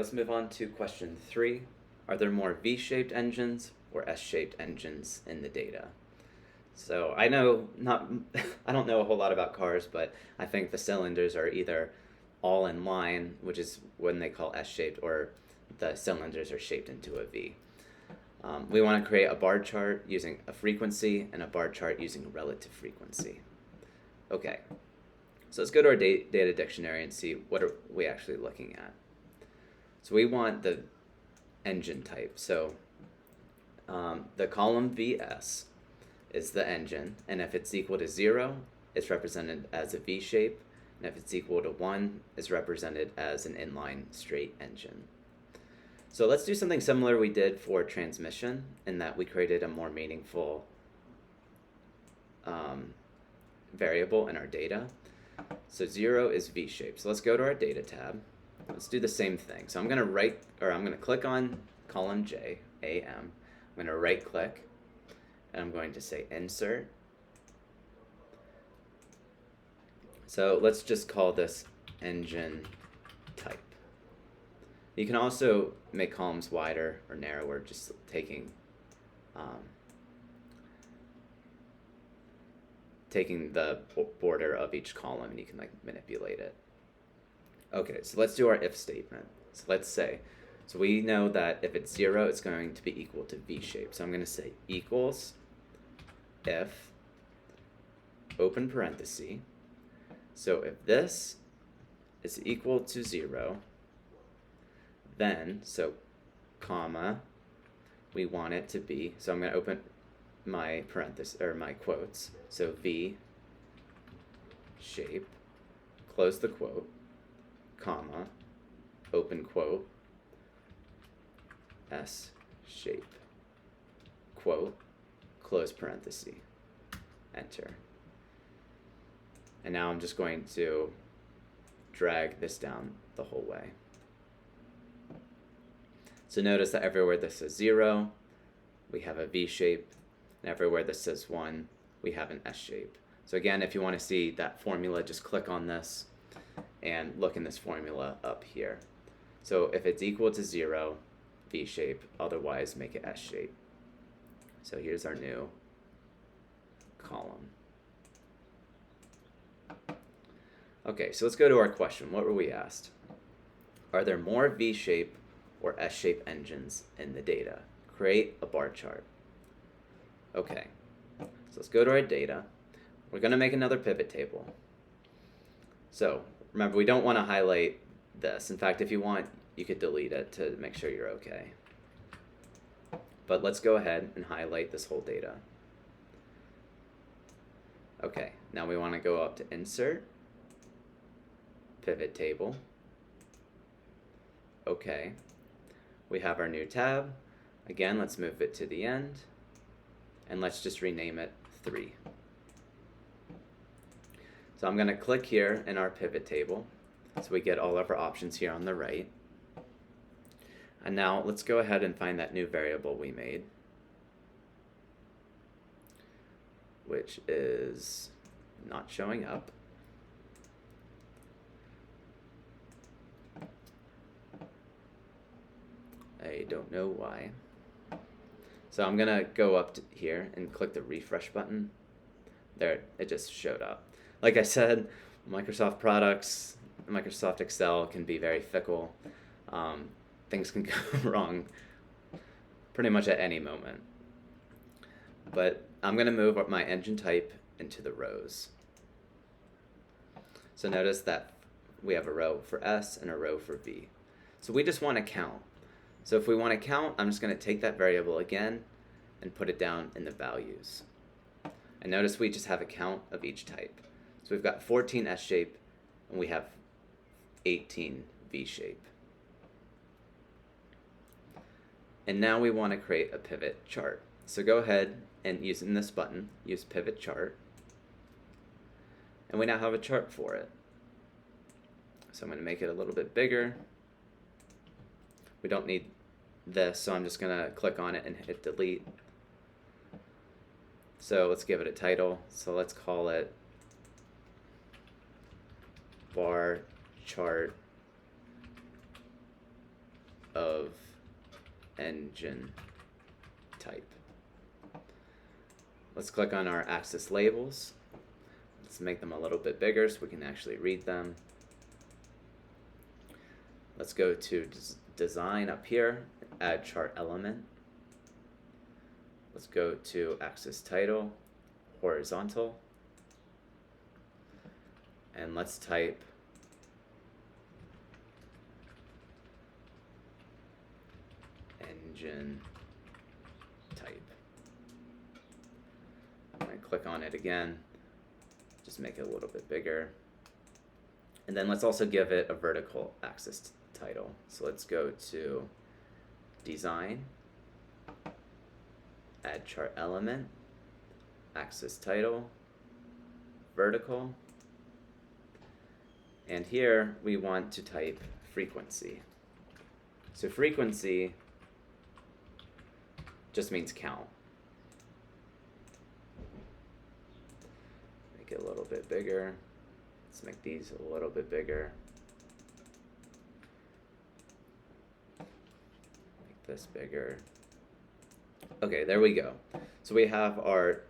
Let's move on to question 3. Are there more V-shaped engines or S-shaped engines in the data? So I know I don't know a whole lot about cars, but I think the cylinders are either all in line, which is when they call S-shaped, or the cylinders are shaped into a V. We want to create a bar chart using a frequency and a bar chart using relative frequency. Okay, so let's go to our data dictionary and see what are we actually looking at. So we want the engine type. So the column VS is the engine, and if it's equal to 0, it's represented as a V shape, and if it's equal to 1, it's represented as an inline straight engine. So let's do something similar we did for transmission, in that we created a more meaningful variable in our data. So 0 is V shape. So let's go to our data tab. Let's do the same thing. So I'm going to click on column J, AM. I'm going to right click, and I'm going to say insert. So let's just call this engine type. You can also make columns wider or narrower, just taking the border of each column, and you can manipulate it. Okay, so let's do our if statement. So let's say, so we know that if it's 0, it's going to be equal to V shape. So I'm going to say equals if, open parenthesis. So if this is equal to 0, then, so comma, we want it to be, so I'm going to open my parenthesis, or my quotes, so V shape, close the quote, comma, open quote, S shape, quote, close parenthesis, enter. And now I'm just going to drag this down the whole way. So notice that everywhere this says 0, we have a V shape, and everywhere this says 1, we have an S shape. So again, if you want to see that formula, just click on this and look in this formula up here. So if it's equal to 0, V shape, otherwise make it S shape. So here's our new column. Okay, so let's go to our question. What were we asked? Are there more V shape or S shape engines in the data? Create a bar chart. Okay, so let's go to our data. We're going to make another pivot table. So remember, we don't want to highlight this. In fact, if you want, you could delete it to make sure you're okay. But let's go ahead and highlight this whole data. Okay, now we want to go up to Insert, Pivot Table. Okay, we have our new tab. Again, let's move it to the end, and let's just rename it 3. So I'm going to click here in our pivot table, so we get all of our options here on the right. And now let's go ahead and find that new variable we made, which is not showing up. I don't know why. So I'm gonna go up to here and click the refresh button. There, it just showed up. Like I said, Microsoft products, Microsoft Excel can be very fickle. Things can go wrong pretty much at any moment. But I'm gonna move up my engine type into the rows. So notice that we have a row for S and a row for V. So we just want to count. So if we want to count, I'm just going to take that variable again and put it down in the values. And notice we just have a count of each type. So we've got 14 S shape and we have 18 V shape. And now we want to create a pivot chart. So go ahead and using this button, use pivot chart. And we now have a chart for it. So I'm going to make it a little bit bigger. We don't need this, so I'm just going to click on it and hit delete. So let's give it a title. So let's call it bar chart of engine type. Let's click on our axis labels. Let's make them a little bit bigger so we can actually read them. Let's go to design up here, add chart element. Let's go to axis title, horizontal, and let's type engine type. I'm going to click on it again, just make it a little bit bigger. And then let's also give it a vertical axis title. So let's go to design, add chart element, axis title, vertical, and here we want to type frequency. So frequency just means count. Make it a little bit bigger. Let's make these a little bit bigger. Make this bigger. Okay, there we go. So we have our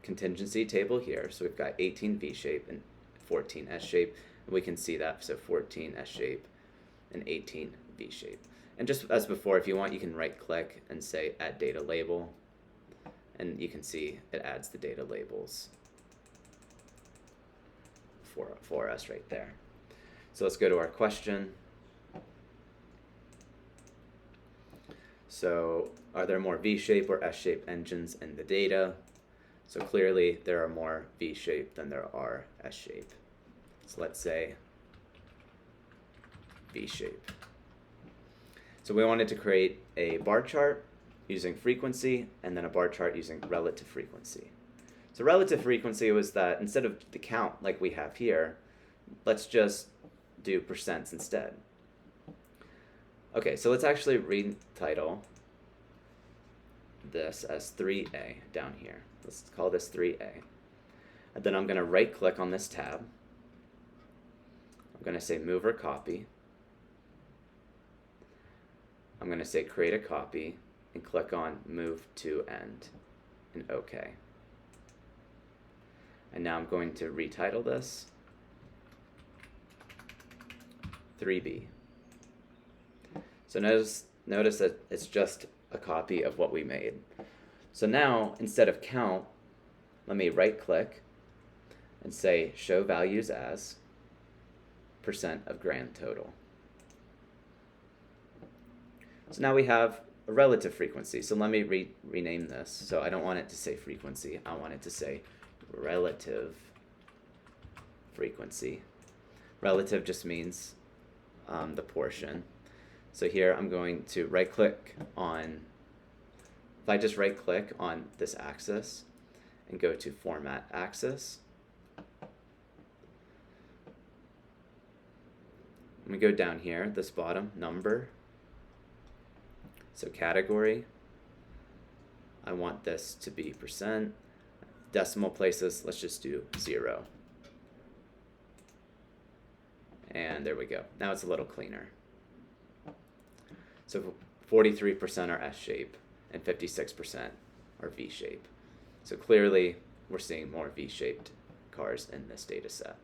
contingency table here. So we've got 18 V-shape and 14 S-shape. And we can see that, so 14 S-shape and 18 V-shape. And just as before, if you want, you can right-click and say Add Data Label. And you can see it adds the data labels for us right there. So let's go to our question. So are there more V-shape or S-shape engines in the data? So clearly there are more V-shape than there are S-shape. So let's say V-shape. So we wanted to create a bar chart using frequency and then a bar chart using relative frequency. So relative frequency was that instead of the count like we have here, let's just do percents instead. Okay, so let's actually retitle this as 3A down here. Let's call this 3A. And then I'm going to right click on this tab. I'm going to say move or copy. I'm going to say create a copy and click on move to end and OK. And now I'm going to retitle this 3B. So notice that it's just a copy of what we made. So now instead of count, let me right click and say show values as % of grand total. So now we have a relative frequency. So let me rename this. So I don't want it to say frequency. I want it to say relative frequency. Relative just means the portion. So here I'm going to right click on, if I just right click on this axis and go to format axis, let me go down here, this bottom number. So category, I want this to be %. Decimal places, let's just do 0. And there we go. Now it's a little cleaner. So 43% are S-shape and 56% are V-shape. So clearly we're seeing more V-shaped cars in this data set.